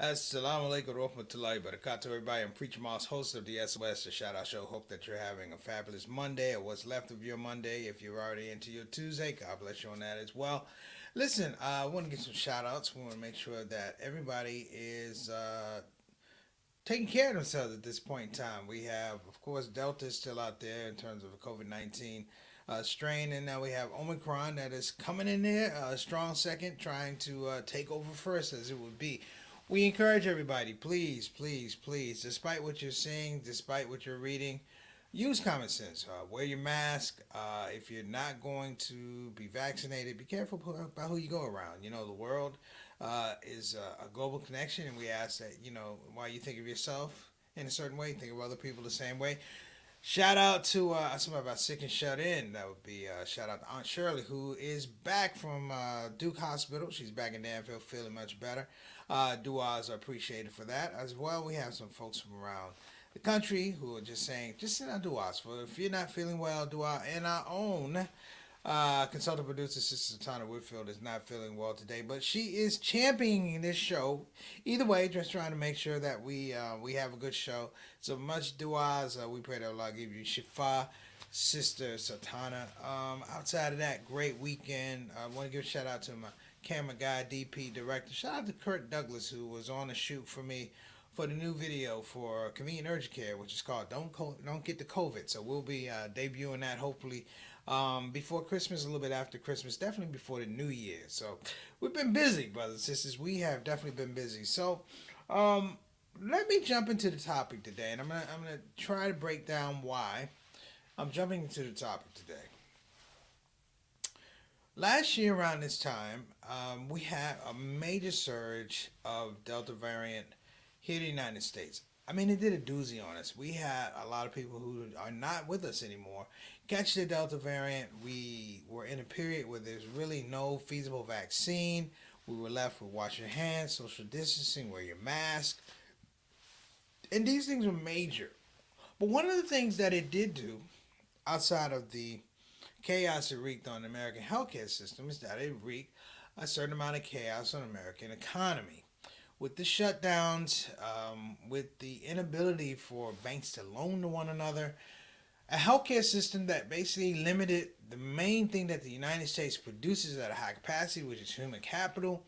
Assalamu alaikum warahmatullahi wabarakatuh. Everybody, I'm Preacher Moss, host of the SOS, the Shout Out Show. Hope that you're having a fabulous Monday or what's left of your Monday. If you're already into your Tuesday, God bless you on that as well. Listen, I want to get some shout outs. We want to make sure that everybody is taking care of themselves at this point in time. We have, of course, Delta is still out there in terms of a COVID 19 strain, and now we have Omicron that is coming in there, a strong second, trying to take over first, as it would be. We encourage everybody, please, please, please, despite what you're seeing, despite what you're reading, use common sense. Wear your mask. If you're not going to be vaccinated, be careful about who you go around. You know, the world is a global connection, and we ask that, while you think of yourself in a certain way, think of other people the same way. Shout out to somebody about sick and shut in. That would be shout out to Aunt Shirley, who is back from Duke Hospital. She's back in Danville, feeling much better. Duas are appreciated for that as well. We have some folks from around the country who are just saying, just send out duas. For if you're not feeling well, dua. And our own consultant producer, Sister Tana Whitfield, is not feeling well today, but she is championing this show. Either way, just trying to make sure that we have a good show. So much du'as. We pray that Allah give you shifa, Sister Satana. Outside of that, great weekend. I want to give a shout out to my camera guy, DP director. Shout out to Kurt Douglas, who was on the shoot for me for the new video for convenient urgent care, which is called "Don't Get the COVID." So we'll be debuting that hopefully before Christmas, a little bit after Christmas, definitely before the New Year. So we've been busy, brothers and sisters. We have definitely been busy. So let me jump into the topic today, and I'm gonna try to break down why I'm jumping into the topic today. Last year around this time, we had a major surge of Delta variant here in the United States. I mean, it did a doozy on us. We had a lot of people who are not with us anymore catch the Delta variant. We were in a period where there's really no feasible vaccine. We were left with wash your hands, social distancing, wear your mask. And these things were major. But one of the things that it did do, outside of the chaos it wreaked on the American healthcare system, is that it wreaked a certain amount of chaos on the American economy. With the shutdowns, with the inability for banks to loan to one another, a healthcare system that basically limited the main thing that the United States produces at a high capacity, which is human capital.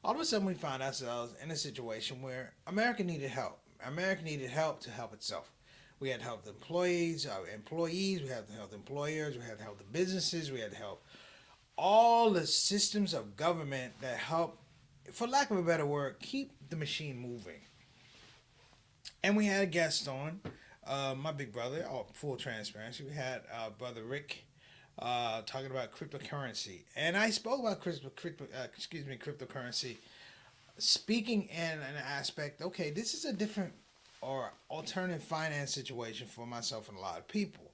All of a sudden, we find ourselves in a situation where America needed help. America needed help to help itself. We had to help the employees, we had to help the employers, we had to help the businesses, we had to help all the systems of government that help, for lack of a better word, keep the machine moving. And we had a guest on, my big brother, full transparency. We had brother Rick talking about cryptocurrency, and I spoke about cryptocurrency, speaking in an aspect. Okay, this is a different or alternative finance situation for myself and a lot of people.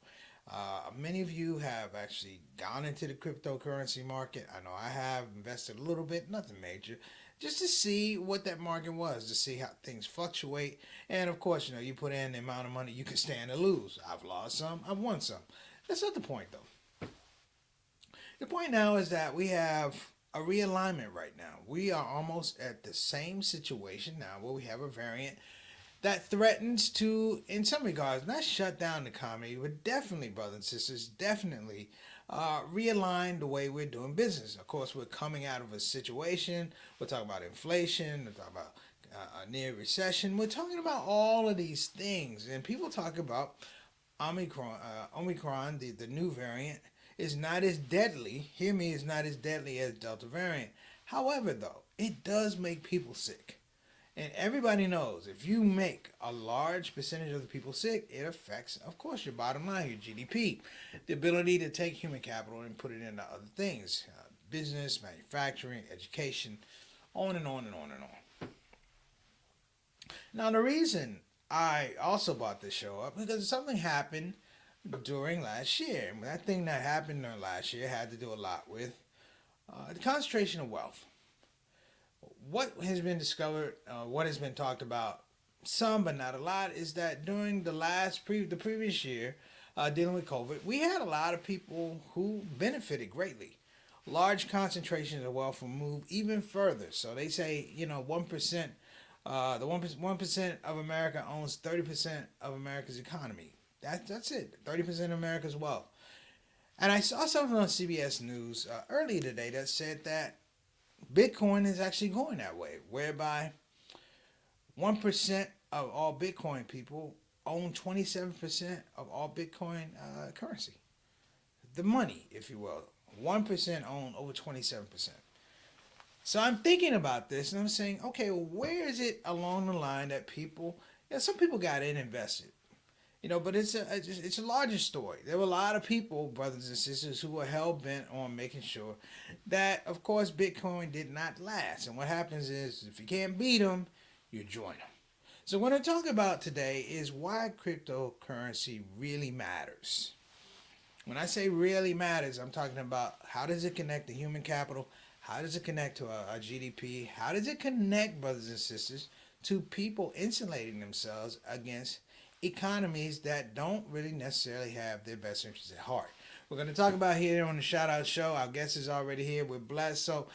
Many of you have actually gone into the cryptocurrency market. I know I have invested a little bit, nothing major, just to see what that market was, to see how things fluctuate. And of course, you put in the amount of money you can stand to lose. I've lost some, I've won some. That's not the point, though. The point now is that we have a realignment right now. We are almost at the same situation now where we have a variant that threatens to, in some regards, not shut down the economy, but definitely, brothers and sisters, definitely realign the way we're doing business. Of course, we're coming out of a situation. We're talking about inflation. We're talking about a near recession. We're talking about all of these things. And people talk about Omicron, the new variant, is not as deadly. Hear me, is not as deadly as Delta variant. However, though, it does make people sick. And everybody knows if you make a large percentage of the people sick, it affects, of course, your bottom line, your GDP, the ability to take human capital and put it into other things, business, manufacturing, education, on and on and on and on. Now, the reason I also brought this show up because something happened during last year. And that thing that happened during last year had to do a lot with the concentration of wealth. What has been discovered, what has been talked about, some but not a lot, is that during the previous year, dealing with COVID, we had a lot of people who benefited greatly. Large concentrations of wealth will move even further. So they say, 1% The 1% of America owns 30% of America's economy. That's it. 30% of America's wealth. And I saw something on CBS News earlier today that said that Bitcoin is actually going that way, whereby 1% of all Bitcoin people own 27% of all Bitcoin currency. The money, if you will. 1% own over 27%. So I'm thinking about this and I'm saying, okay, well, where is it along the line that people, some people got in invested, but it's a larger story. There were a lot of people, brothers and sisters, who were hell bent on making sure that, of course, Bitcoin did not last. And what happens is, if you can't beat them, you join them. So what I'm talking about today is why cryptocurrency really matters. When I say really matters, I'm talking about how does it connect to human capital? How does it connect to our GDP? How does it connect, brothers and sisters, to people insulating themselves against economies that don't really necessarily have their best interests at heart? We're going to talk about here on the Shout Out Show. Our guest is already here. We're blessed. So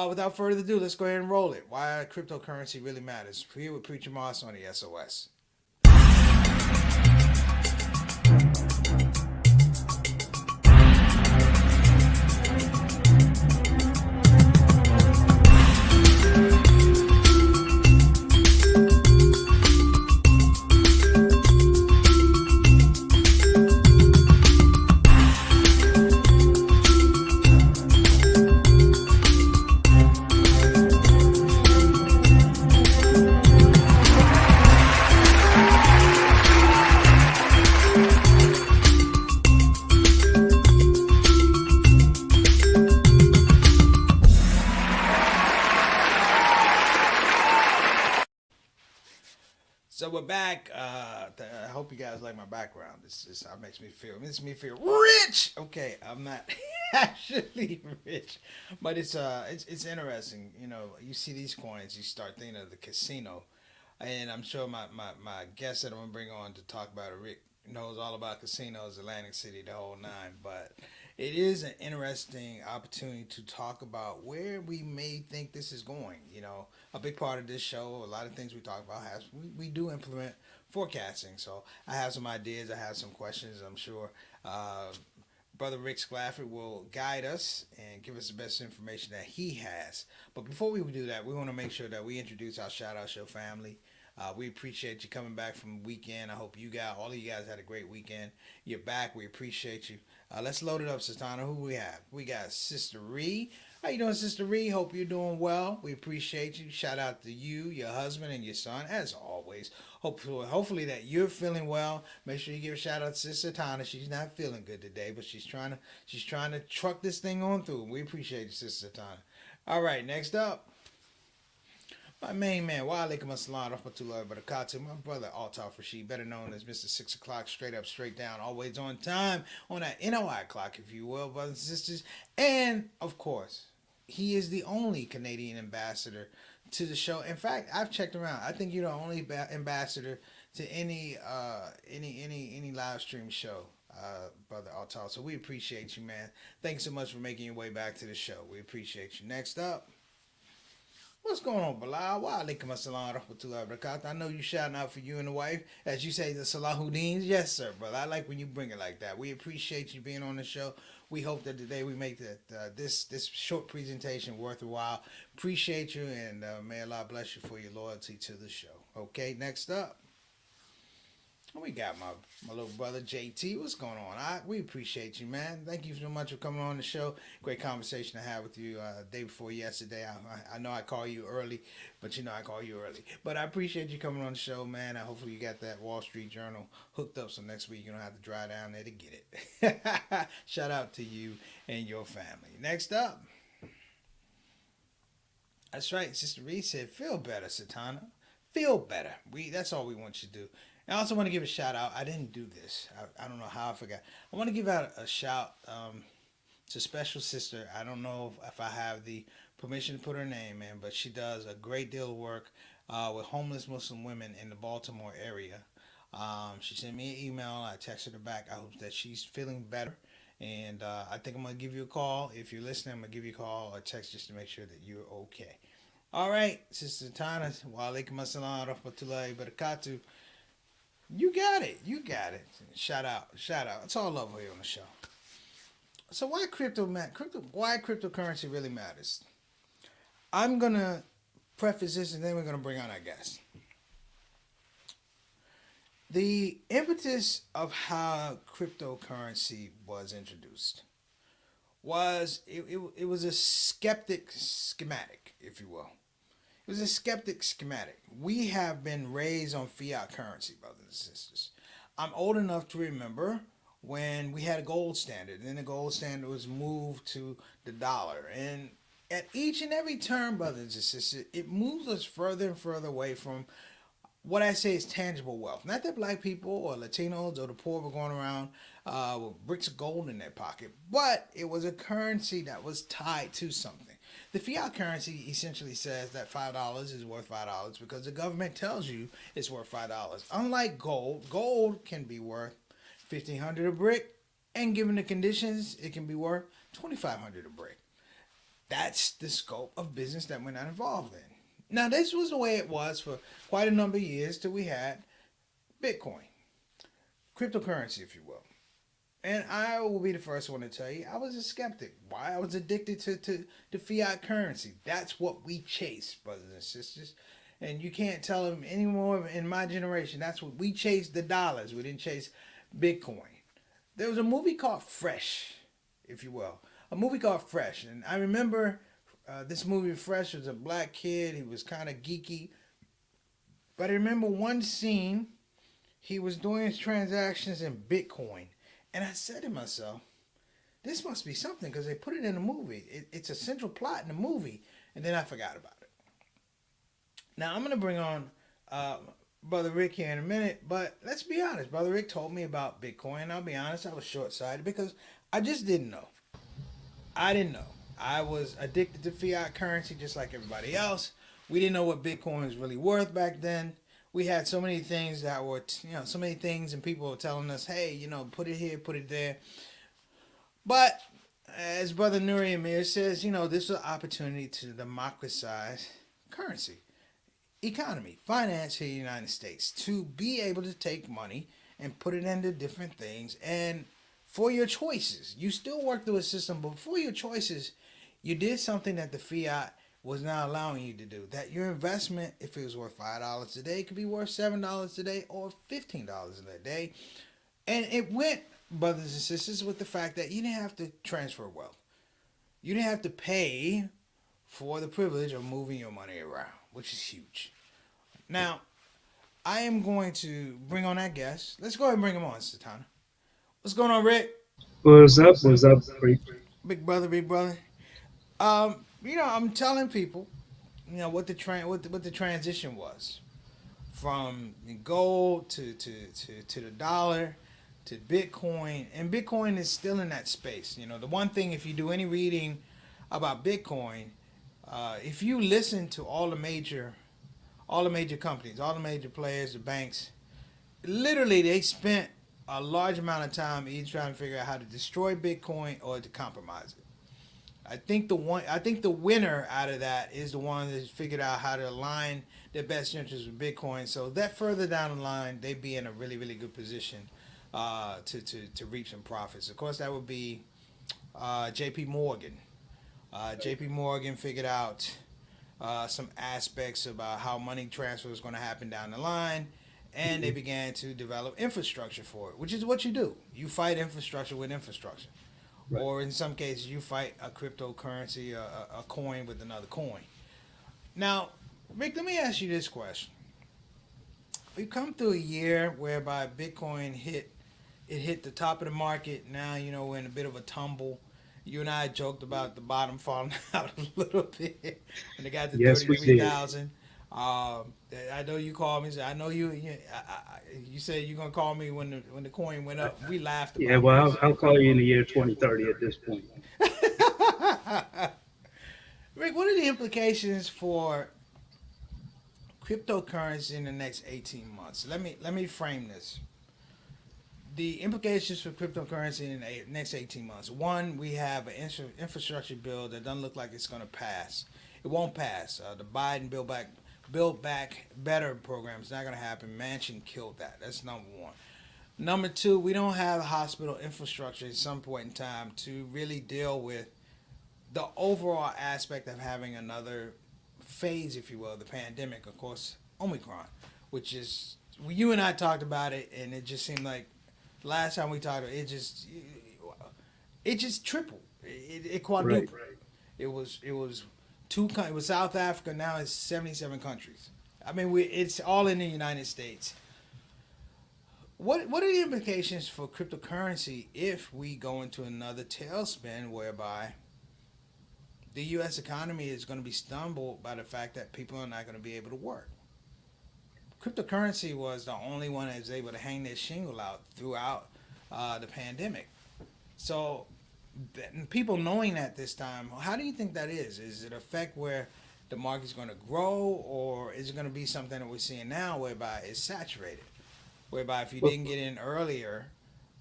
without further ado, let's go ahead and roll it. Why cryptocurrency really matters. Here with Preacher Moss on the SOS. So we're back. I hope you guys like my background. This makes me feel rich. Okay, I'm not actually rich, but it's interesting. You see these coins, you start thinking of the casino, and I'm sure my guest that I'm gonna bring on to talk about it, Rick, knows all about casinos, Atlantic City, the whole nine. But it is an interesting opportunity to talk about where we may think this is going. A big part of this show, a lot of things we talk about, we do implement forecasting. So I have some ideas, I have some questions. I'm sure Brother Rick Sclafford will guide us and give us the best information that he has. But before we do that, we want to make sure that we introduce our Shout Out Show family. We appreciate you coming back from the weekend. I hope all of you guys had a great weekend. You're back. We appreciate you. Let's load it up, Satana. Who we have? We got Sister Ree. How you doing, Sister Ree? Hope you're doing well. We appreciate you. Shout out to you, your husband, and your son, as always. Hopefully that you're feeling well. Make sure you give a shout out to Sister Tana. She's not feeling good today, but she's trying to truck this thing on through. We appreciate you, Sister Tana. All right, next up. My main man, wa alaikum assalam rahmatullahi wa barakatuh. My brother Altaf Rashid, better known as Mr. 6 o'clock, straight up, straight down, always on time, on that NOI clock, if you will, brothers and sisters. And, of course, he is the only Canadian ambassador to the show. In fact, I've checked around. I think you're the only ambassador to any live stream show, Brother Altaf. So we appreciate you, man. Thanks so much for making your way back to the show. We appreciate you. Next up. What's going on, Bilal? Wa alaikum assalam rahmatullahi wa barakatuh. I know you shouting out for you and the wife. As you say, the Salahuddins. Yes, sir, brother. I like when you bring it like that. We appreciate you being on the show. We hope that today we make this short presentation worth a while. Appreciate you, and may Allah bless you for your loyalty to the show. Okay, next up. We got my little brother JT. What's going on? We appreciate you, man. Thank you so much for coming on the show. Great conversation to have with you day before yesterday. I know I call you early, but I call you early. But I appreciate you coming on the show, man. Hopefully you got that Wall Street Journal hooked up so next week you don't have to drive down there to get it. Shout out to you and your family. Next up. That's right. Sister Reed said, feel better, Satana. Feel better. That's all we want you to do. I also want to give a shout out. I didn't do this. I don't know how I forgot. I want to give out a shout to special sister. I don't know if I have the permission to put her name in, but she does a great deal of work with homeless Muslim women in the Baltimore area. She sent me an email. I texted her back. I hope that she's feeling better. And I think I'm going to give you a call. If you're listening, I'm going to give you a call or text just to make sure that you're okay. All right, Sister Tana, wa alaikum assalam rahmatullahi barakatuh. You got it. You got it. Shout out. Shout out. It's all love here on the show. So why why cryptocurrency really matters? I'm gonna preface this and then we're gonna bring on our guest. The impetus of how cryptocurrency was introduced it was a skeptic schematic, if you will. It was a skeptic schematic. We have been raised on fiat currency, brothers and sisters. I'm old enough to remember when we had a gold standard, and then the gold standard was moved to the dollar. And at each and every turn, brothers and sisters, it moves us further and further away from what I say is tangible wealth. Not that black people or Latinos or the poor were going around with bricks of gold in their pocket, but it was a currency that was tied to something. The fiat currency essentially says that $5 is worth $5 because the government tells you it's worth $5. Unlike gold, gold can be worth $1,500 a brick, and given the conditions, it can be worth $2,500 a brick. That's the scope of business that we're not involved in. Now, this was the way it was for quite a number of years till we had Bitcoin, cryptocurrency, if you will. And I will be the first one to tell you, I was a skeptic. Why? I was addicted to fiat currency. That's what we chase, brothers and sisters. And you can't tell them anymore in my generation. That's what we chased, the dollars. We didn't chase Bitcoin. There was a movie called Fresh, if you will. A movie called Fresh. And I remember this movie Fresh was a black kid. He was kind of geeky. But I remember one scene, he was doing his transactions in Bitcoin. And I said to myself, this must be something because they put it in the movie. It's a central plot in the movie. And then I forgot about it. Now, I'm going to bring on Brother Rick here in a minute. But let's be honest. Brother Rick told me about Bitcoin. I'll be honest, I was short-sighted because I just didn't know. I didn't know. I was addicted to fiat currency just like everybody else. We didn't know what Bitcoin was really worth back then. We had so many things that were, so many things and people were telling us, hey, put it here, put it there. But as Brother Nuri Amir says, this is an opportunity to democratize currency, economy, finance here in the United States, to be able to take money and put it into different things. And for your choices, you still work through a system, but for your choices, you did something that the fiat was not allowing you to do. That your investment, if it was worth $5 a day, could be worth $7 a day or $15 a day. And it went, brothers and sisters, with the fact that you didn't have to transfer wealth. You didn't have to pay for the privilege of moving your money around, which is huge. Now, I am going to bring on that guest. Let's go ahead and bring him on, Satana. What's going on, Rick? What's up? What's up, Freak? Big brother, big brother. I'm telling people, what the transition was from gold to the dollar to Bitcoin, and Bitcoin is still in that space. The one thing, if you do any reading about Bitcoin, if you listen to all the major companies, all the major players, the banks, literally they spent a large amount of time each trying to figure out how to destroy Bitcoin or to compromise it. I think the winner out of that is the one that figured out how to align their best interests with Bitcoin, so that further down the line they be in a really, really good position to reap some profits. Of course, that would be J.P. Morgan. J.P. Morgan figured out some aspects about how money transfer was going to happen down the line, and they began to develop infrastructure for it, which is what you do. You fight infrastructure with infrastructure. Right. Or in some cases, you fight a cryptocurrency, a coin with another coin. Now, Rick, let me ask you this question. We've come through a year whereby Bitcoin hit the top of the market. Now, we're in a bit of a tumble. You and I joked about the bottom falling out a little bit when they got to 33,000. I know you called me. I know you. You said you're gonna call me when the coin went up. We laughed about it. Yeah, well, I'll call you in the year 2030 at this point. Rick, what are the implications for cryptocurrency in the next 18 months? Let me frame this. The implications for cryptocurrency in the next 18 months. One, we have an infrastructure bill that doesn't look like it's going to pass. it won't pass. The Biden Build Back Better program is not going to happen. Manchin killed that. That's number one. Number two, we don't have hospital infrastructure at some point in time to really deal with the overall aspect of having another phase, if you will, the pandemic. Of course, Omicron, which is you and I talked about it, and it just seemed like last time we talked, it just tripled, it Right. quadrupled. It was it was South Africa. Now it's 77 countries. I mean, it's all in the United States. What are the implications for cryptocurrency if we go into another tailspin whereby the U.S. economy is going to be stumbled by the fact that people are not going to be able to work? Cryptocurrency was the only one that was able to hang their shingle out throughout the pandemic. So, people knowing that this time, how do you think that is? Is it affect where the market's going to grow, or is it going to be something that we're seeing now whereby it's saturated? Whereby if you Well, didn't get in earlier,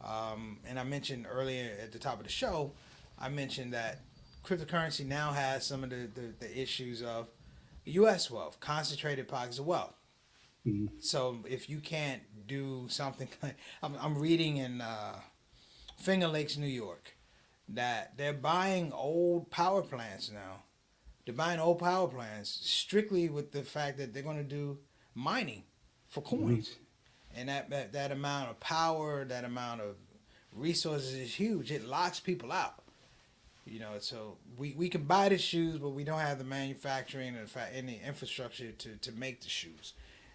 and I mentioned earlier at the top of the show, I mentioned that cryptocurrency now has some of the issues of U.S. wealth, concentrated pockets of wealth. mhm. So if you can't do something like I'm reading in Finger Lakes, New York, that they're buying old power plants now. They're buying old power plants strictly with the fact that they're going to do mining for Mhm. coins, and that amount of power, that amount of resources is huge. It locks people out. So we can buy the shoes, but we don't have the manufacturing and the infrastructure to make the shoes,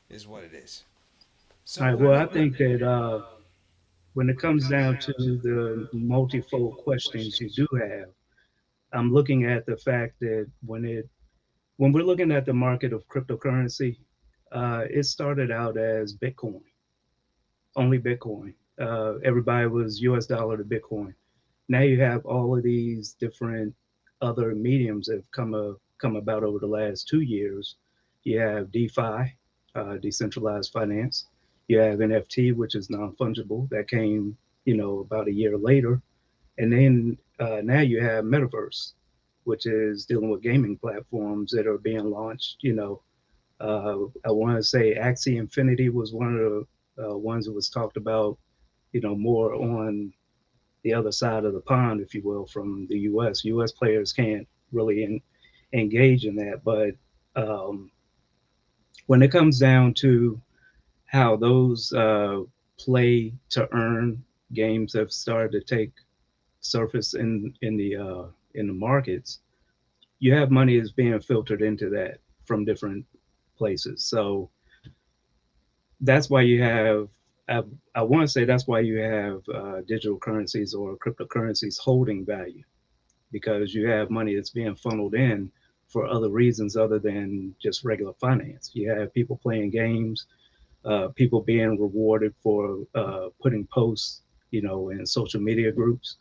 is what it is. All So right. Well, I think that when it comes down to the multifold questions you do have, I'm looking at the fact that when we're looking at the market of cryptocurrency, it started out as Bitcoin, only Bitcoin. Everybody was US dollar to Bitcoin. Now you have all of these different other mediums that have come about over the last 2 years. You have DeFi, decentralized finance. You have NFT, which is non-fungible, that came, about a year later. And then now you have Metaverse, which is dealing with gaming platforms that are being launched. I want to say Axie Infinity was one of the ones that was talked about, more on the other side of the pond, if you will, from the U.S. U.S. players can't really engage in that. But um, when it comes down to how those play to earn games have started to take surface in the markets, you have money that's being filtered into that from different places. So that's why you have. I want to say that's why you have digital currencies or cryptocurrencies holding value, because you have money that's being funneled in for other reasons other than just regular finance. You have people playing games, people being rewarded for putting posts, in social media groups.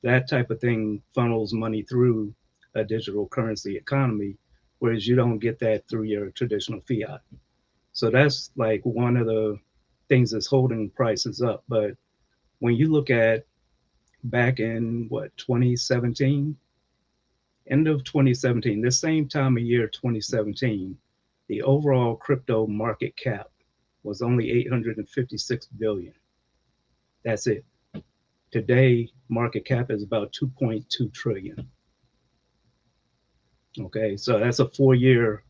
That type of thing funnels money through a digital currency economy, whereas you don't get that through your traditional fiat. So that's like one of the things that's holding prices up. But when you look at back in what 2017, end of 2017, this same time of year 2017, the overall crypto market cap was only 856 billion. That's it. Today, market cap is about 2.2 trillion. Okay, so that's a 4 year,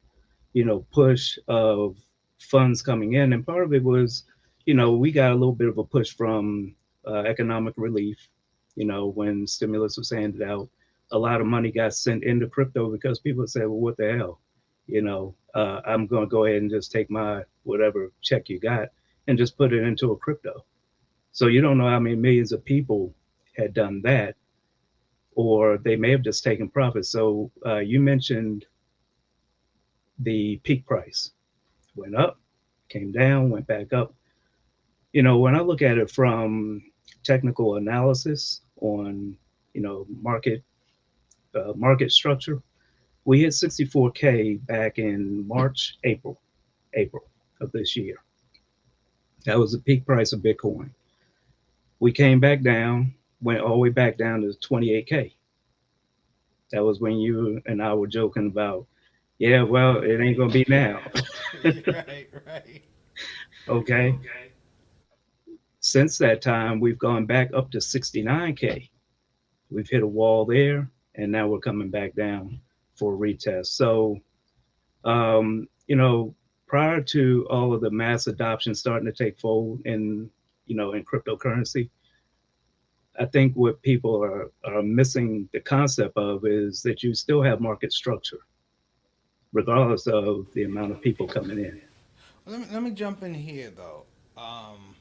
push of funds coming in, and part of it was, we got a little bit of a push from economic relief. When stimulus was handed out, a lot of money got sent into crypto because people said, "Well, what the hell?" I'm going to go ahead and just take my whatever check you got and just put it into a crypto. So you don't know how many millions of people had done that, or they may have just taken profit. So you mentioned the peak price went up, came down, went back up. When I look at it from technical analysis on, market structure, we hit 64K back in March, April of this year. That was the peak price of Bitcoin. We came back down, went all the way back down to 28K. That was when you and I were joking about, Yeah, well, it ain't gonna be now. Right, right. Okay. Since that time, we've gone back up to 69K. We've hit a wall there, and now we're coming back down for a retest. So, prior to all of the mass adoption starting to take fold in cryptocurrency, I think what people are missing the concept of is that you still have market structure, regardless of the amount of people coming in. Let me jump in here though. Um,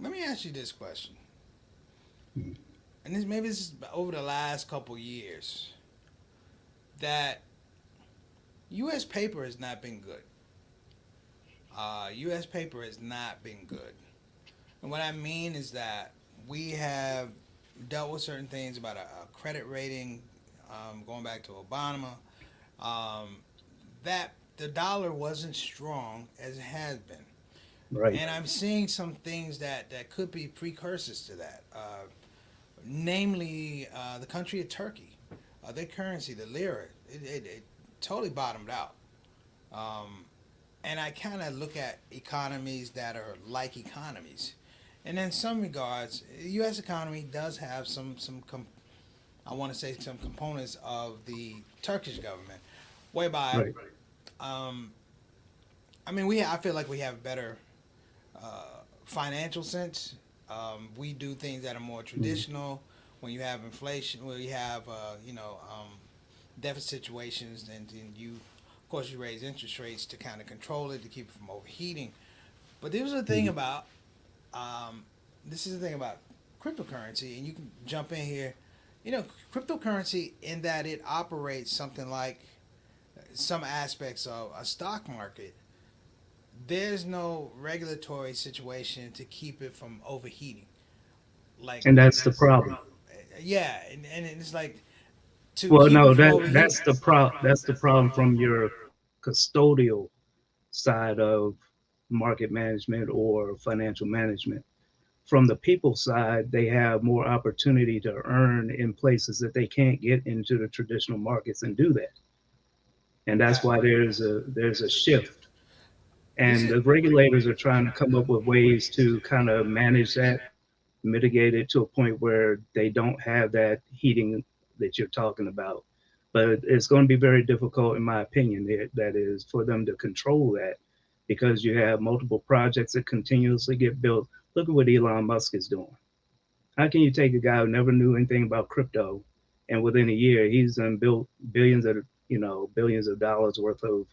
Let me ask you this question, and this is over the last couple years that U.S. paper has not been good. U.S. paper has not been good, and what I mean is that we have dealt with certain things about a credit rating, going back to Obama, um, that the dollar wasn't strong as it has been. Right. And I'm seeing some things that could be precursors to that. Namely, the country of Turkey, their currency, the lira, it totally bottomed out. Um, and I kind of look at economies that are like economies, and in some regards, the U.S. economy does have I want to say some components of the Turkish government, whereby Right. um, I mean I feel like we have better financial sense. We do things that are more Mhm. traditional. When you have inflation, when you have deficit situations, and you, of course, you raise interest rates to kind of control it to keep it from overheating. But there's a thing Mhm. about um, this is the thing about cryptocurrency, and you can jump in here. Cryptocurrency in that it operates something like some aspects of a stock market. There's no regulatory situation to keep it from overheating. Like, And that's the problem. yeah, and it's like to Well, keep it no, from that overheating. that's the problem from your custodial side of market management or financial management. From the people side, they have more opportunity to earn in places that they can't get into the traditional markets and do that. And that's Uh, why there's a shift. this And is the regulators are trying to come up with ways to kind of manage that, mitigate it to a point where they don't have that heating that you're talking about. But it's going to be very difficult, in my opinion, that is for them to control that because you have multiple projects that continuously get built. Look at what Elon Musk is doing. How can you take a guy who never knew anything about crypto and within a year he's built billions of dollars worth of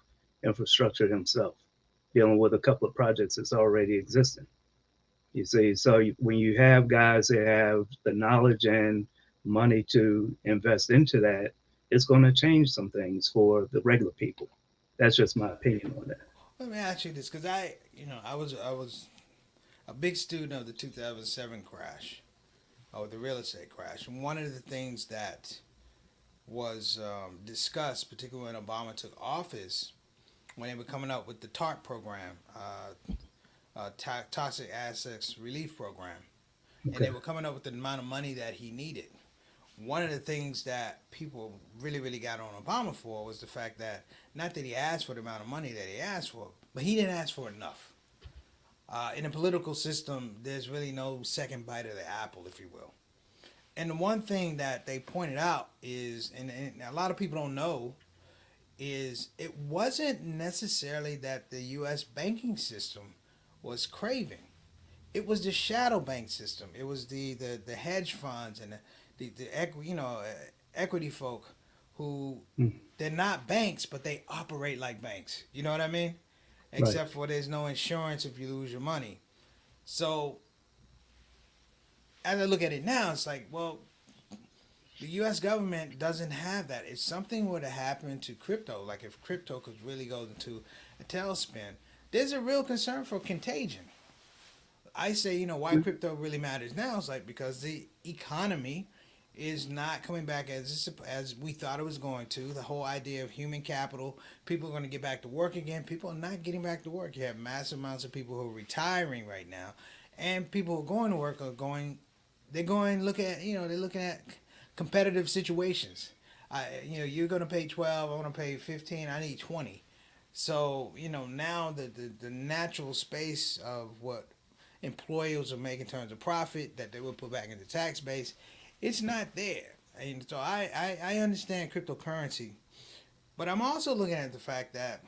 infrastructure himself, dealing with a couple of projects that's already existing. You see, so when you have guys that have the knowledge and money to invest into that, it's going to change some things for the regular people. That's just my opinion on that. Let me ask you this, because I was a big student of the 2007 crash, or the real estate crash, and one of the things that was discussed, particularly when Obama took office, when they were coming up with the TARP program, Toxic Assets Relief Program, and Okay. they were coming up with the amount of money that he needed. One of the things that people really, really got on Obama for was the fact that not that he asked for the amount of money that he asked for, but he didn't ask for enough. In a political system, there's really no second bite of the apple, if you will. And the one thing that they pointed out is, and a lot of people don't know, is it wasn't necessarily that the U.S. banking system was craving. It was the shadow bank system. It was the hedge funds and equity folk who Mm. they're not banks, but they operate like banks. You know what I mean? Right. Except for there's no insurance if you lose your money. So as I look at it now, it's like, well, the U.S. government doesn't have that. If something were to happen to crypto, like if crypto could really go into a tailspin, there's a real concern for contagion. I say, why crypto really matters now is like because the economy is not coming back as we thought it was going to. The whole idea of human capital, people are going to get back to work again. People are not getting back to work. You have massive amounts of people who are retiring right now, and people who are going to work are going. They're going look at they're looking at competitive situations. you're gonna pay 12. I want to pay 15. I need 20. So now the natural space of what employers will make in terms of profit that they will put back in the tax base, it's not there. And so I understand cryptocurrency, but I'm also looking at the fact that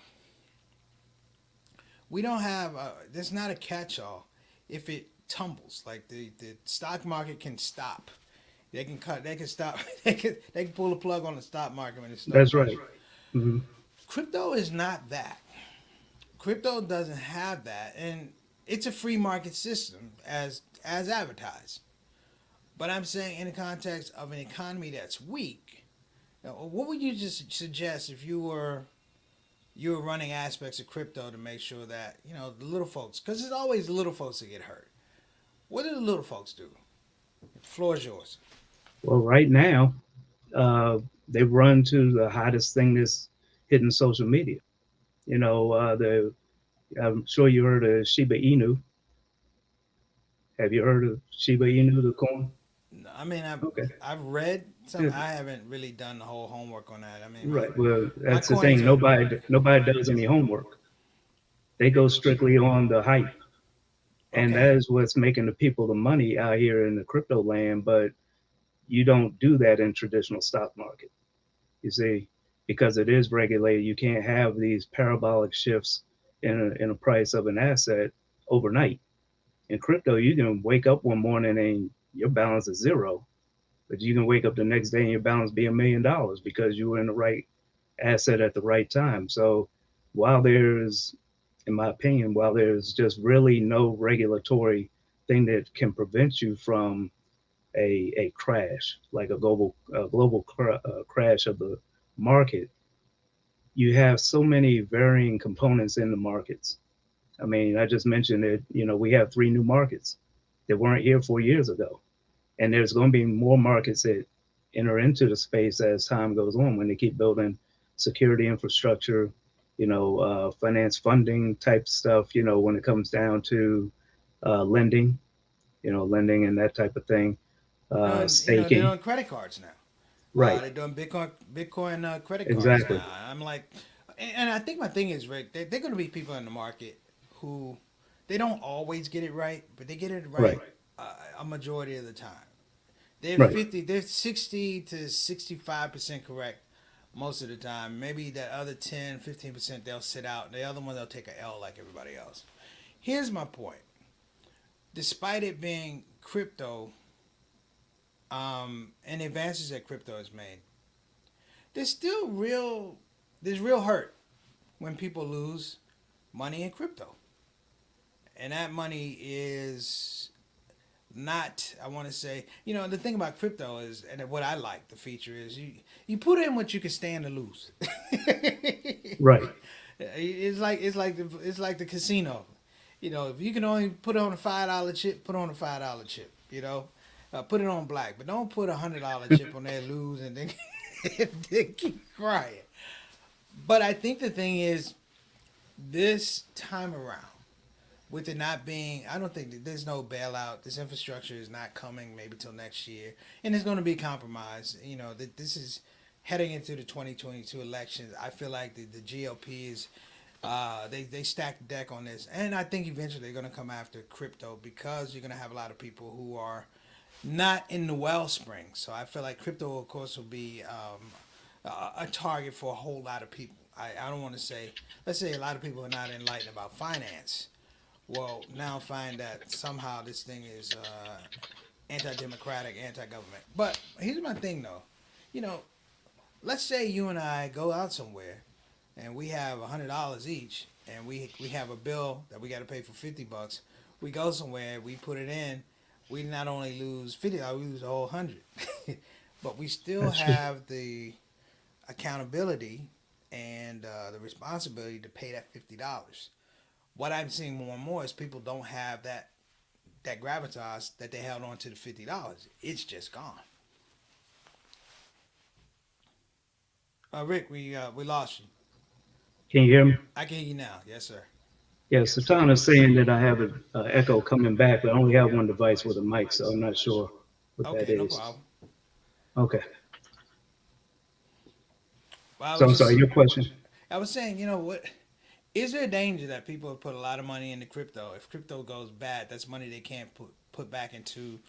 we don't have there's not a catch-all if it tumbles. Like the stock market can stop. They can stop. They can pull the plug on the stock market when it starts. That's right. Hmm. Crypto is not that. Crypto doesn't have that, and it's a free market system as advertised. But I'm saying in the context of an economy that's weak, what would you just suggest if you were running aspects of crypto to make sure that the little folks, because it's always the little folks that get hurt. What do the little folks do? The floor is yours. Well, right now, uh, they run to the hottest thing that's hitting social media. The I'm sure you heard of Shiba Inu. Have you heard of Shiba Inu, the coin? No, I mean, Okay. I've read some. Yeah. I haven't really done the whole homework on that. I mean, my Right. Well, my that's the coins thing. are Nobody does any homework. They go strictly on the hype, and okay. that is what's making the people the money out here in the crypto land. But you don't do that in traditional stock market. You see, because it is regulated, you can't have these parabolic shifts in a price of an asset overnight. In crypto, you can wake up one morning and your balance is zero, but you can wake up the next day and your balance be $1 million because you were in the right asset at the right time. So while there's, in my opinion, while there's just really no regulatory thing that can prevent you from a crash, like a global crash of the market, you have so many varying components in the markets. I mean, I just mentioned that, we have three new markets that weren't here 4 years ago. And there's going to be more markets that enter into the space as time goes on when they keep building security infrastructure, finance funding type stuff, when it comes down to lending, lending and that type of thing, They're staking. doing credit cards now. Right. They're doing Bitcoin credit cards Exactly. now. I'm like, and I think my thing is, Rick, they're going to be people in the market who they don't always get it right, but they get it right Right. a majority of the time. Right. They're 60 to 65% correct most of the time. Maybe that other 10, 15% they'll sit out. The other one they'll take a L like everybody else. Here's my point. Despite it being crypto, and the advances that crypto has made, there's still there's real hurt when people lose money in crypto. And that money is not, I want to say, the thing about crypto is, and what I like, the feature is you put in what you can stand to lose. Right. It's like the casino. If you can only put on a $5 chip, put on a $5 chip. Put it on black, but don't put $100 chip on there, lose, and then, and then keep crying. But I think the thing is, this time around, with it not being, I don't think that there's no bailout. This infrastructure is not coming maybe till next year, and there's going to be compromise. That this is heading into the 2022 elections. I feel like the GOP is they stacked the deck on this, and I think eventually they're going to come after crypto because you're going to have a lot of people who are not in the wellspring. So I feel like crypto, of course, will be a target for a whole lot of people. I don't want to say, let's say a lot of people are not enlightened about finance. Well, now find that somehow this thing is anti-democratic, anti-government. But here's my thing, though. Let's say you and I go out somewhere and we have $100 each, and we have a bill that we got to pay for $50. We go somewhere, we put it in. We not only lose $50, we lose a whole 100. But we still That's true. have the accountability and the responsibility to pay that $50. What I'm seeing more and more is people don't have that gravitas that they held on to the $50. It's just gone. Rick, we lost you. Can you hear me? I can hear you now. Yes, sir. Yes, Satana is saying that I have an echo coming back, but I only have one device with a mic, so I'm not sure what that Okay, no is. problem. Okay. Well, I So was I'm sorry, just, your question. I was saying, you know what? Is there a danger that people have put a lot of money into crypto? If crypto goes bad, that's money they can't put back into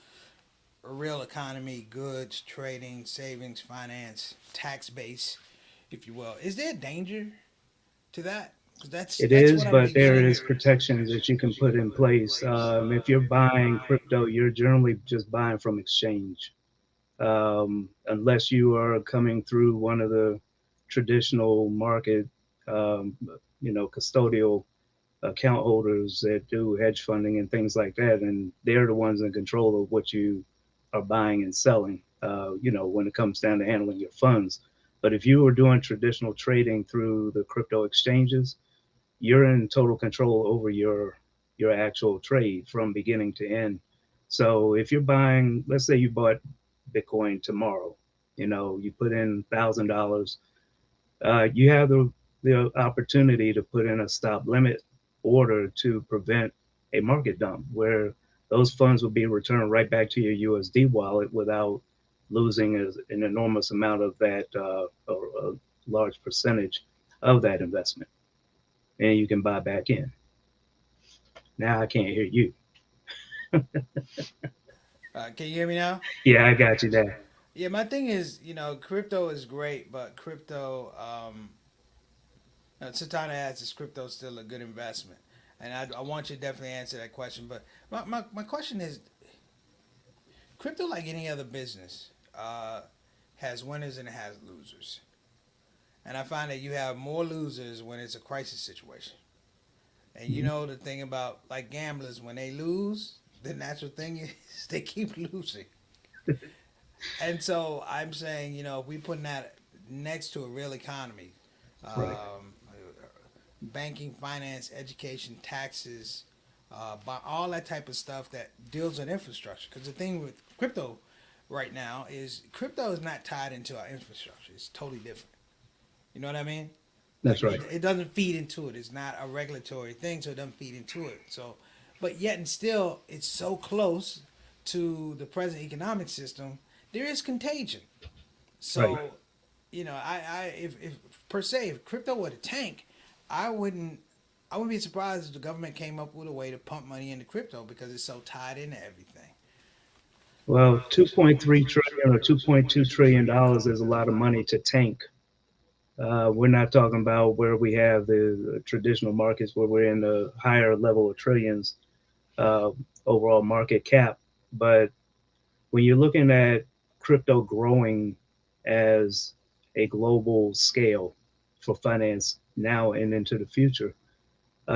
a real economy, goods, trading, savings, finance, tax base, if you will. Is there a danger to that? Because It that's is, what I'm but there beginning. is protections that you can put in place. If you're buying crypto, you're generally just buying from exchange, unless you are coming through one of the traditional market, um, custodial account holders that do hedge funding and things like that, and they're the ones in control of what you are buying and selling. When it comes down to handling your funds. But if you were doing traditional trading through the crypto exchanges, you're in total control over your actual trade from beginning to end. So if you're buying, let's say you bought Bitcoin tomorrow, you put in $1,000, you have the opportunity to put in a stop limit order to prevent a market dump where those funds will be returned right back to your USD wallet without losing an enormous amount of that, or a large percentage of that investment. And you can buy back in. Now I can't hear you. Can you hear me now? Yeah, I got you there. Yeah, my thing is, crypto is great, but crypto, Satana asks, is crypto still a good investment? And I want you to definitely answer that question. But my question is, crypto, like any other business, has winners and it has losers. And I find that you have more losers when it's a crisis situation. And you Mhm. know the thing about like gamblers, when they lose, the natural thing is they keep losing. And so I'm saying, if we put that next to a real economy, Right. banking, finance, education, taxes, all that type of stuff that deals with infrastructure. Because the thing with crypto right now is crypto is not tied into our infrastructure. It's totally different. You know what I mean? That's Like right. it doesn't feed into it. It's not a regulatory thing, so it doesn't feed into it. So, but yet and still, it's so close to the present economic system. There is contagion. Right. So, if per se, if crypto were to tank, I wouldn't, I wouldn't be surprised if the government came up with a way to pump money into crypto because it's so tied into everything. Well, 2.3 trillion or 2.2 trillion dollars is a lot of money to tank. We're not talking about where we have the traditional markets where we're in the higher level of trillions, uh, overall market cap. But when you're looking at crypto growing as a global scale for finance now and into the future,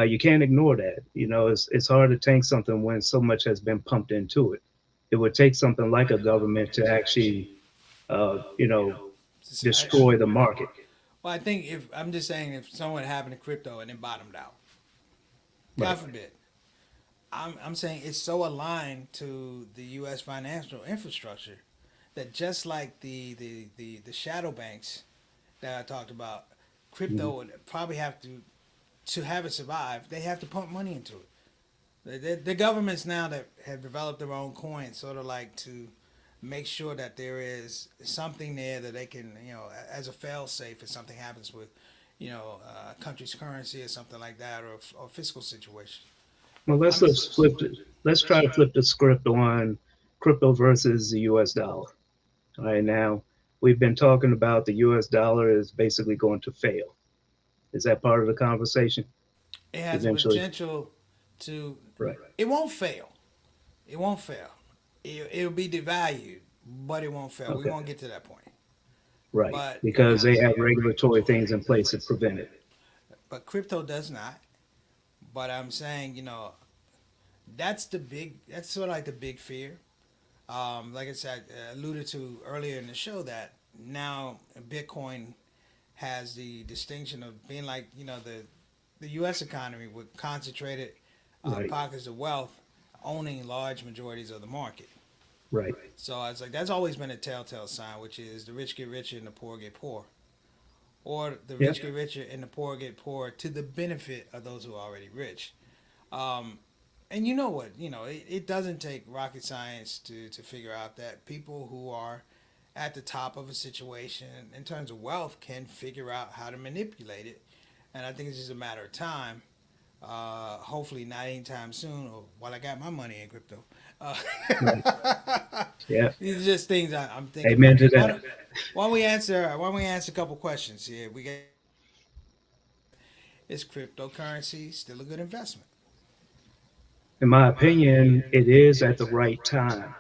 you can't ignore that. It's hard to tank something when so much has been pumped into it. It would take something like a government to actually, uh, you know, destroy the market. Well, I think if I'm just saying if someone happened to crypto and it bottomed out, God Right. forbid, I'm saying it's so aligned to the U.S. financial infrastructure that just like the shadow banks that I talked about, Hmm. crypto would probably have to have it survive. They have to pump money into it. The governments now that have developed their own coins, sort of like to make sure that there is something there that they can, as a fail safe if something happens with, a country's currency or something like that, or fiscal situation. Well, I'm let's flip it. Let's try to flip the script on crypto versus the U.S. dollar. All right, now we've been talking about the U.S. dollar is basically going to fail. Is that part of the conversation It has the eventually? potential to. Right. It won't fail. It won't fail. It'll be devalued, but it won't fail. We Okay. won't get to that point. Right. But Because they have regulatory things in place to prevent it. crypto does not. But I'm saying, that's the big. That's sort of like the big fear. Like I said, alluded to earlier in the show that now Bitcoin has the distinction of being like the U.S. economy with concentrated Right. pockets of wealth owning large majorities of the market. Right. So it's like that's always been a telltale sign, which is the rich get richer and the poor get poor, or the Yeah. rich get richer and the poor get poor to the benefit of those who are already rich. Um, and you know what? It doesn't take rocket science to figure out that people who are at the top of a situation in terms of wealth can figure out how to manipulate it. And I think it's just a matter of time. Hopefully not anytime soon, or while I got my money in crypto. Uh, Right. Yeah. these are just things I'm thinking Amen about. to Why that. don't, why don't we answer a couple questions here? We got, is cryptocurrency still a good investment? In my opinion, it is at the right time.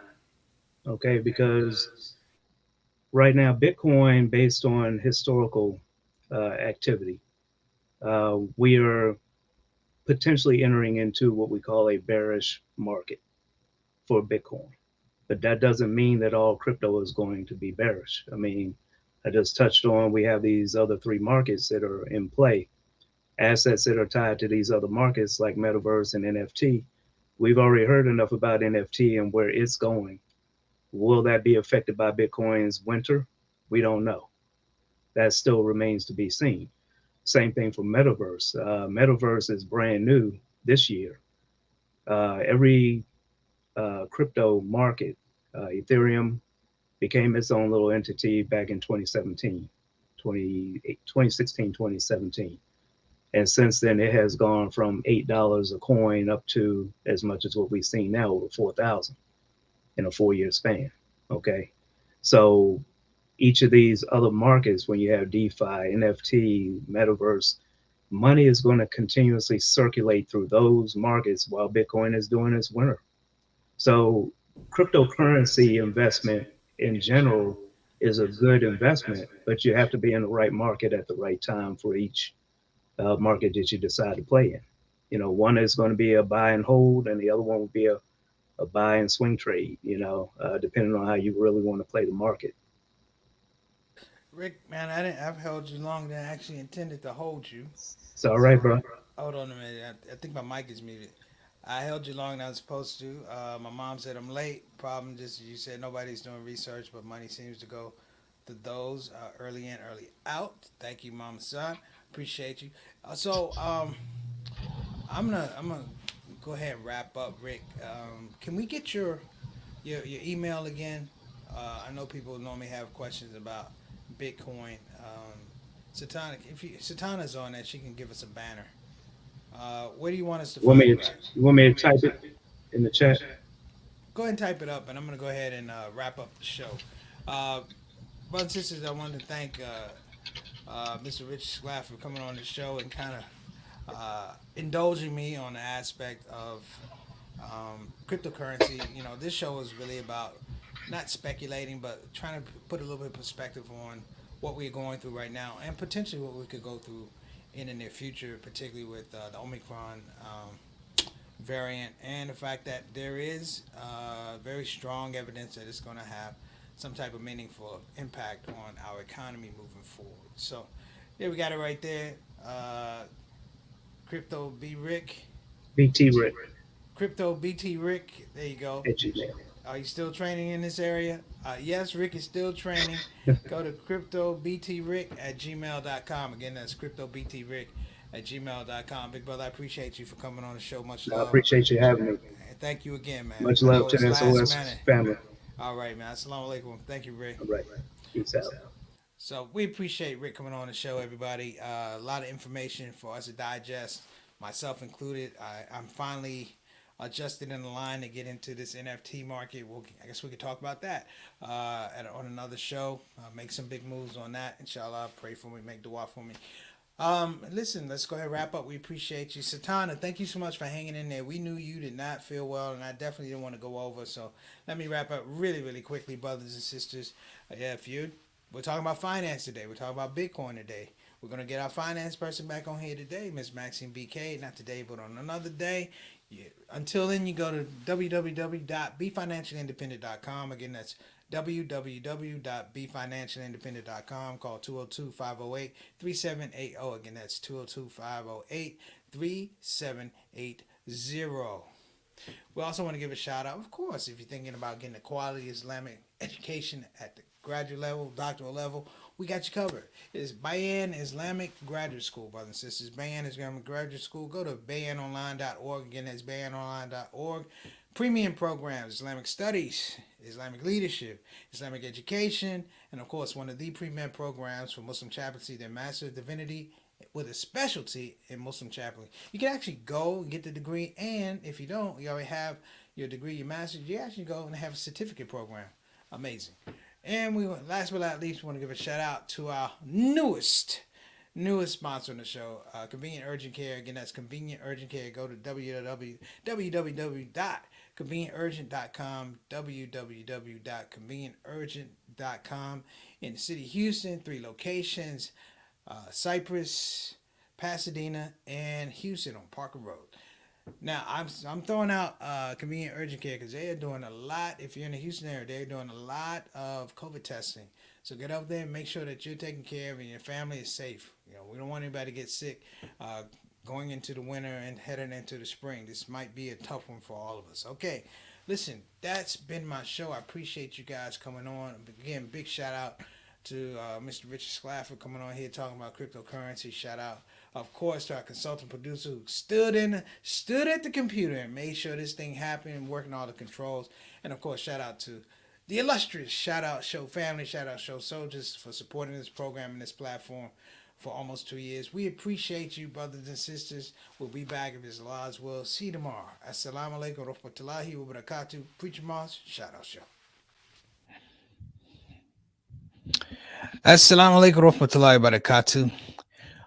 Okay, because right now, Bitcoin, based on historical activity, we are potentially entering into what we call a bearish market for Bitcoin. But that doesn't mean that all crypto is going to be bearish. I mean, I just touched on we have these other three markets that are in play, assets that are tied to these other markets like metaverse and NFT. We've already heard enough about NFT and where it's going. Will that be affected by Bitcoin's winter? We don't know. That still remains to be seen. Same thing for metaverse. Metaverse is brand new this year. Every crypto market, Ethereum became its own little entity back in 2017, 2016, 2017. And since then, it has gone from $8 a coin up to as much as what we've seen now, over 4,000 in a 4 year span. Okay. So each of these other markets, when you have DeFi, NFT, metaverse, money is going to continuously circulate through those markets while Bitcoin is doing its winter. So cryptocurrency investment in general is a good investment, but you have to be in the right market at the right time for each market that you decide to play in. You know, one is going to be a buy and hold, and the other one will be a buy and swing trade, depending on how you really want to play the market. Rick, man, I've held you longer than I actually intended to hold you. It's all right, bro. Hold on a minute. I think my mic is muted. I held you longer than I was supposed to. My mom said I'm late. Problem just you said nobody's doing research, but money seems to go to those early in, early out. Thank you, Mama Son. Appreciate you. So I'm gonna go ahead and wrap up, Rick. Can we get your email again? I know people normally have questions about Bitcoin. Satana, if Satana's on that, she can give us a banner. Where do you want us to You want find me you to at? you want me to type it in the chat? Go ahead and type it up, and I'm going to go ahead and wrap up the show. Uh, Brothers and sisters, I wanted to thank Mr. Rich Schlaff for coming on the show and kind of indulging me on the aspect of cryptocurrency. You know, this show is really about not speculating, but trying to put a little bit of perspective on what we're going through right now and potentially what we could go through in the near future, particularly with the Omicron variant and the fact that there is very strong evidence that it's going to have some type of meaningful impact on our economy moving forward. So, yeah, we got it right there. Crypto B Rick, BT Rick Crypto BT Rick. There you go. at Gmail. Are you still training in this area? Yes, Rick is still training. Go to cryptobtrick at gmail.com. Again, that's cryptobtrick at gmail.com. Big brother, I appreciate you for coming on the show. Much I love. appreciate you having me. And thank you again, man. Much I love know to it's the last SOS minute. family. All right, man. Assalamu alaikum. Thank you, Rick. All right. Peace out. So we appreciate Rick coming on the show, everybody. A lot of information for us to digest, myself included. I'm finally adjusted in the line to get into this NFT market. I guess we could talk about that on another show. Make some big moves on that. Inshallah, pray for me, make dua for me. Listen, let's go ahead and wrap up. We appreciate you. Satana, thank you so much for hanging in there. We knew you did not feel well, and I definitely didn't want to go over. So let me wrap up really, really quickly, brothers and sisters. Yeah, we're talking about finance today. We're talking about Bitcoin today. We're going to get our finance person back on here today, Miss Maxine BK. Not today, but on another day. Yeah. Until then, you go to www.befinancialindependent.com. Again, that's www.befinancialindependent.com. Call 202-508-3780. Again, that's 202-508-3780. We also want to give a shout out, of course, if you're thinking about getting a quality Islamic education at the graduate level, doctoral level, we got you covered. It's Bayan Islamic Graduate School, brothers and sisters. Bayan Islamic Graduate School. Go to bayanonline.org. Again, that's bayanonline.org. premium programs, Islamic studies, Islamic leadership, Islamic education, and of course, one of the premium programs for Muslim chaplains, their Master of Divinity with a specialty in Muslim chaplain. You can actually go and get the degree, and if you don't, you already have your degree, your master's, you actually go and have a certificate program. Amazing. And we last but not least, we want to give a shout out to our newest sponsor on the show, Convenient Urgent Care. Again, that's Convenient Urgent Care. Go to www.convenienturgent.com, www.convenienturgent.com. In the city of Houston, 3 locations, Cypress, Pasadena, and Houston on Parker Road. Now I'm throwing out Convenient Urgent Care because they are doing a lot. If you're in the Houston area, they're doing a lot of COVID testing. So get up there and make sure that you're taken care of and your family is safe. We don't want anybody to get sick going into the winter and heading into the spring. This might be a tough one for all of us. Okay, listen, that's been my show. I appreciate you guys coming on. Again, big shout out to Mr. Richard Schlaffer coming on here talking about cryptocurrency. Shout out, of course, to our consultant producer who stood at the computer and made sure this thing happened, working all the controls. And of course, shout out to the illustrious Shout Out Show family, Shout Out Show soldiers for supporting this program and this platform for almost 2 years. We appreciate you, brothers and sisters. We'll be back if it's Allah's will. See you tomorrow. Assalamu alaikum wa rahmatullahi wa barakatuh. Preacher Moss, Shout Out Show. Assalamu alaikum wa rahmatullahi wa barakatuh.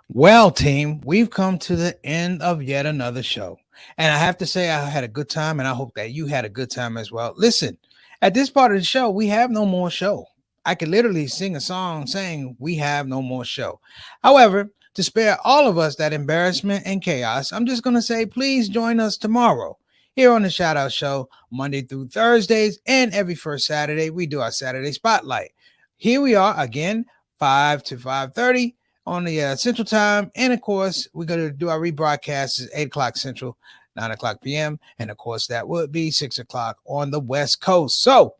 Well, team, we've come to the end of yet another show. And I have to say I had a good time, and I hope that you had a good time as well. Listen, at this part of the show, we have no more show. I could literally sing a song saying we have no more show. However, to spare all of us that embarrassment and chaos, I'm just going to say, please join us tomorrow here on the Shout Out Show, Monday through Thursdays, and every first Saturday, we do our Saturday Spotlight. Here we are again, 5 to 5:30 on the Central Time. And of course, we're going to do our rebroadcasts at 8 o'clock Central, 9 o'clock p.m. And of course, that would be 6 o'clock on the West Coast. So,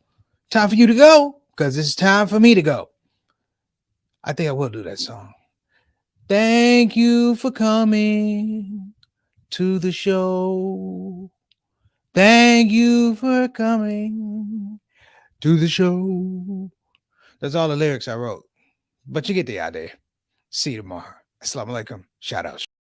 time for you to go, because it's time for me to go. I think I will do that song. Thank you for coming to the show. Thank you for coming to the show. That's all the lyrics I wrote. But you get the idea. See you tomorrow. Assalamu alaikum. Shout out.